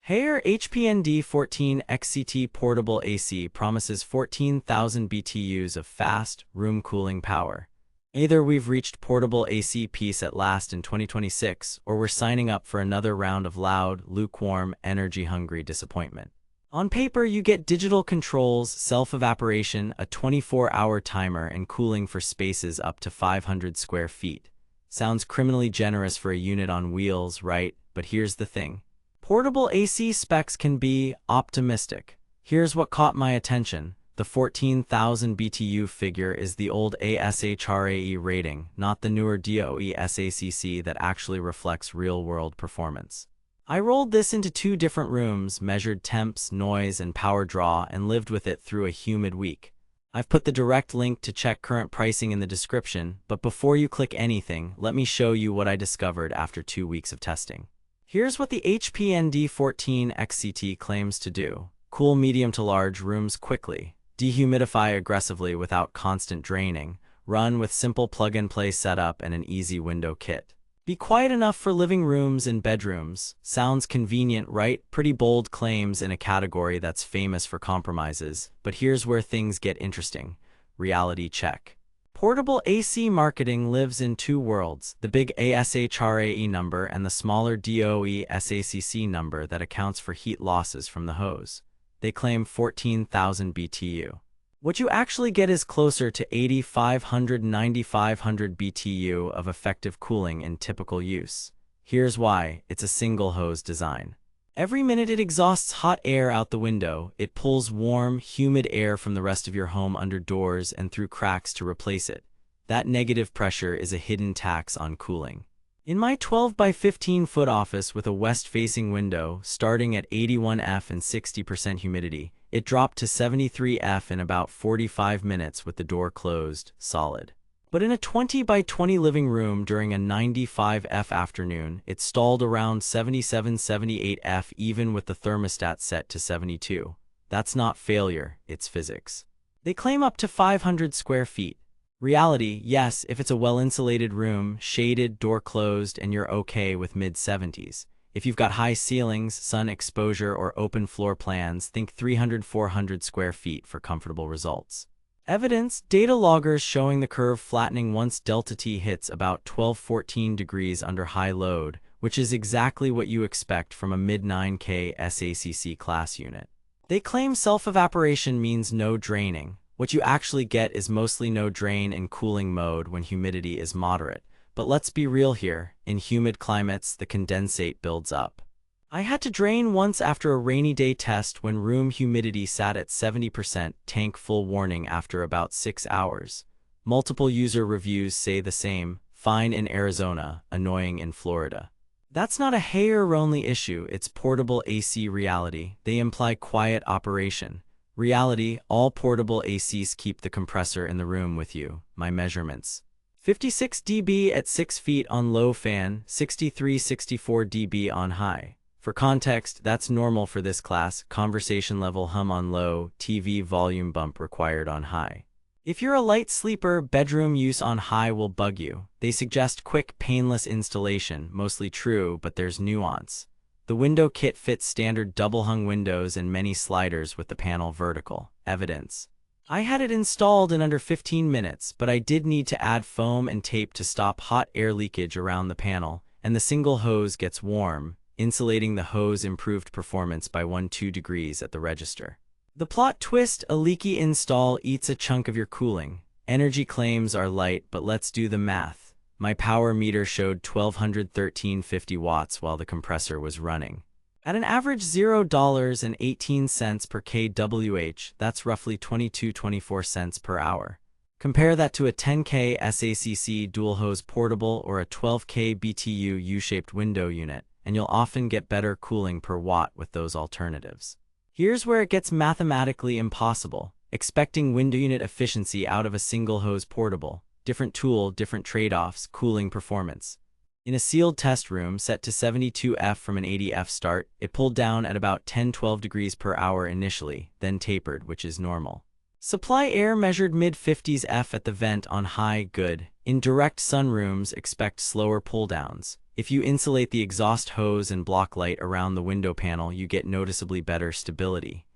Haier HPND14XCT Portable AC promises 14,000 BTUs of fast, room cooling power. Either we've reached portable AC peace at last in 2026, or we're signing up for another round of loud, lukewarm, energy-hungry disappointment. On paper, you get digital controls, self-evaporation, a 24-hour timer, and cooling for spaces up to 500 square feet. Sounds criminally generous for a unit on wheels, right? But here's the thing. Portable AC specs can be optimistic. Here's what caught my attention. The 14,000 BTU figure is the old ASHRAE rating, not the newer DOE SACC that actually reflects real-world performance. I rolled this into 2 different rooms, measured temps, noise, and power draw, and lived with it through a humid week. I've put the direct link to check current pricing in the description, but before you click anything, let me show you what I discovered after 2 weeks of testing. Here's what the HPND14XCT claims to do. Cool medium to large rooms quickly. Dehumidify aggressively without constant draining. Run with simple plug-and-play setup and an easy window kit. Be quiet enough for living rooms and bedrooms. Sounds convenient, right? Pretty bold claims in a category that's famous for compromises. But here's where things get interesting. Reality check. Portable AC marketing lives in 2 worlds, the big ASHRAE number and the smaller DOE SACC number that accounts for heat losses from the hose. They claim 14,000 BTU. What you actually get is closer to 8,500–9,500 BTU of effective cooling in typical use. Here's why. It's a single hose design. Every minute it exhausts hot air out the window, it pulls warm, humid air from the rest of your home under doors and through cracks to replace it. That negative pressure is a hidden tax on cooling. In my 12 by 15 foot office with a west-facing window, starting at 81 F and 60% humidity, it dropped to 73 F in about 45 minutes with the door closed, solid. But in a 20 by 20 living room during a 95 F afternoon, it stalled around 77–78 F even with the thermostat set to 72. That's not failure, it's physics. They claim up to 500 square feet. Reality, yes, if it's a well-insulated room, shaded, door closed, and you're okay with mid-70s. If you've got high ceilings, sun exposure, or open floor plans, think 300–400 square feet for comfortable results. Evidence, data loggers showing the curve flattening once delta T hits about 12–14 degrees under high load, which is exactly what you expect from a mid-9K SACC class unit. They claim self-evaporation means no draining. What you actually get is mostly no drain in cooling mode when humidity is moderate. But let's be real here, in humid climates, the condensate builds up. I had to drain once after a rainy day test when room humidity sat at 70%, tank full warning after about 6 hours. Multiple user reviews say the same, fine in Arizona, annoying in Florida. That's not a Haier-only issue, it's portable AC reality. They imply quiet operation. Reality, all portable ACs keep the compressor in the room with you. My measurements. 56 dB at 6 feet on low fan, 63–64 dB on high. For context, that's normal for this class, conversation level hum on low, TV volume bump required on high. If you're a light sleeper, bedroom use on high will bug you. They suggest quick, painless installation, mostly true, but there's nuance. The window kit fits standard double-hung windows and many sliders with the panel vertical. Evidence. I had it installed in under 15 minutes, but I did need to add foam and tape to stop hot air leakage around the panel, and the single hose gets warm. Insulating the hose improved performance by 1–2 degrees at the register. The plot twist, a leaky install eats a chunk of your cooling. Energy claims are light, but let's do the math. My power meter showed 1213.50 watts while the compressor was running. At an average $0.18 per kWh, that's roughly 22–24 cents per hour. Compare that to a 10K SACC dual-hose portable or a 12K BTU U-shaped window unit, and you'll often get better cooling per watt with those alternatives. Here's where it gets mathematically impossible. Expecting window unit efficiency out of a single-hose portable. Different tool, different trade-offs, cooling performance. In a sealed test room set to 72 F from an 80 F start, it pulled down at about 10–12 degrees per hour initially, then tapered, which is normal. Supply air measured mid-50s F at the vent on high, good. In direct sun rooms, expect slower pull-downs. If you insulate the exhaust hose and block light around the window panel, you get noticeably better stability.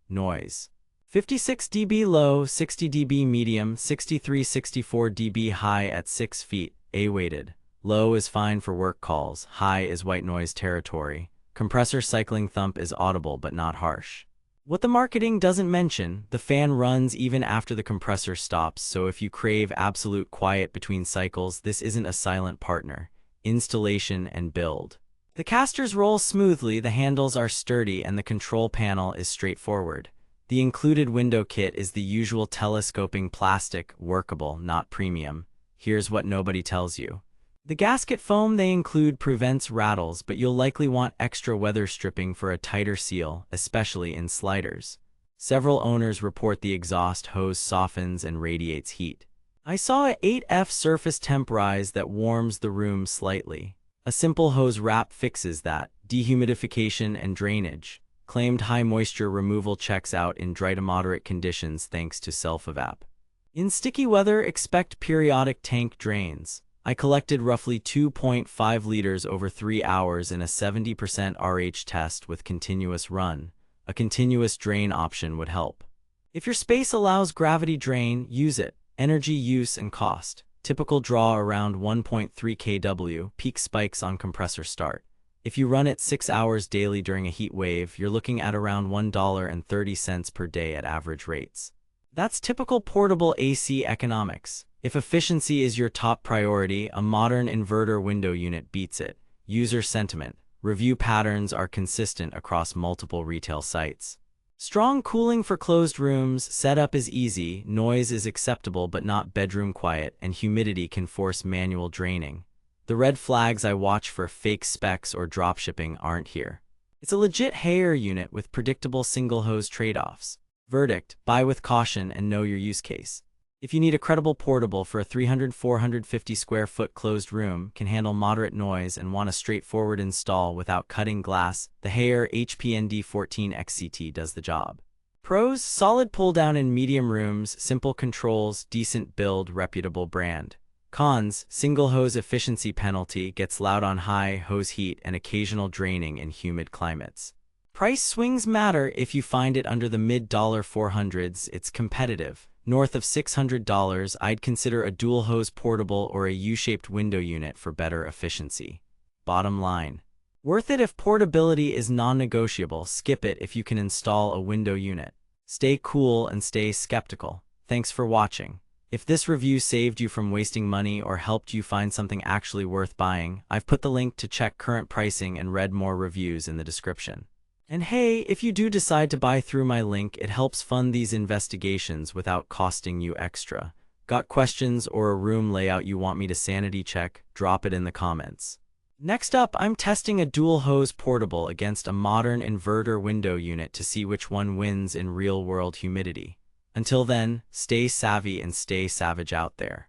Noise. 56 dB low, 60 dB medium, 63-64 dB high at 6 feet, A-weighted. Low is fine for work calls, high is white noise territory. Compressor cycling thump is audible but not harsh. What the marketing doesn't mention, the fan runs even after the compressor stops, so if you crave absolute quiet between cycles, this isn't a silent partner. Installation and build. The casters roll smoothly, the handles are sturdy, and the control panel is straightforward. The included window kit is the usual telescoping plastic, workable, not premium. Here's what nobody tells you. The gasket foam they include prevents rattles, but you'll likely want extra weather stripping for a tighter seal, especially in sliders. Several owners report the exhaust hose softens and radiates heat. I saw a 8F surface temp rise that warms the room slightly. A simple hose wrap fixes that. Dehumidification and drainage. Claimed high moisture removal checks out in dry to moderate conditions thanks to self-evap. In sticky weather, expect periodic tank drains. I collected roughly 2.5 liters over 3 hours in a 70% RH test with continuous run. A continuous drain option would help. If your space allows gravity drain, use it. Energy use and cost. Typical draw around 1.3 kW, peak spikes on compressor start. If you run it 6 hours daily during a heat wave, you're looking at around $1.30 per day at average rates. That's typical portable AC economics. If efficiency is your top priority, a modern inverter window unit beats it. User sentiment. Review patterns are consistent across multiple retail sites. Strong cooling for closed rooms, setup is easy, noise is acceptable but not bedroom quiet, and humidity can force manual draining. The red flags I watch for fake specs or dropshipping aren't here. It's a legit Haier unit with predictable single hose trade-offs. Verdict: buy with caution and know your use case. If you need a credible portable for a 300-450 square foot closed room, can handle moderate noise, and want a straightforward install without cutting glass, the Haier HPND14XCT does the job. Pros: solid pull down in medium rooms, simple controls, decent build, reputable brand. Cons: single hose efficiency penalty, gets loud on high hose heat, and occasional draining in humid climates. Price swings matter. If you find it under the mid-$400s, it's competitive. North of $600, I'd consider a dual hose portable or a U-shaped window unit for better efficiency. Bottom line: worth it if portability is non-negotiable, skip it if you can install a window unit. Stay cool and stay skeptical. Thanks for watching. If this review saved you from wasting money or helped you find something actually worth buying, I've put the link to check current pricing and read more reviews in the description. And hey, if you do decide to buy through my link, it helps fund these investigations without costing you extra. Got questions or a room layout you want me to sanity check? Drop it in the comments. Next up, I'm testing a dual hose portable against a modern inverter window unit to see which one wins in real-world humidity. Until then, stay savvy and stay savage out there.